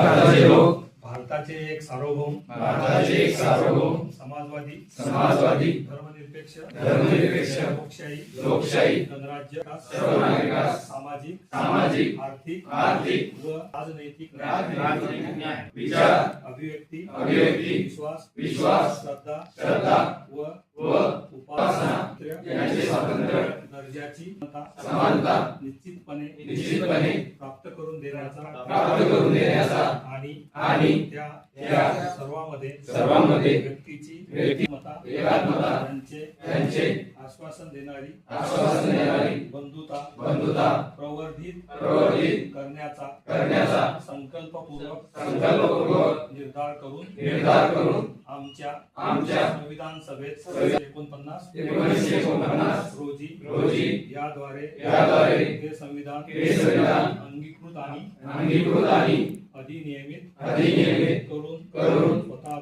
भारताचे लोक भारताचे एक सार्वभौम समाजवादी धर्मनिरपेक्ष लोकशाही गणराज्य सर्व नागरिकांस सामाजिक आर्थिक व राजनैतिक न्याय विचार अभिव्यक्ती विश्वास श्रद्धा व उपासना यांचे स्वातंत्र्य दर्जाची समानता निश्चितपणे प्राप्त करून देण्याचा आणि त्या सर्वांमध्ये व्यक्तीची एकात्मता यांचे आश्वासन देणारी बंधुता प्रवर्धित करण्याचा संकल्पपूर्वक निर्धार करून आमच्या संविधान सभेत 1949 रोजी याद्वारे हे संविधान अंगीकृत आणि अधिनियमित करून स्वतः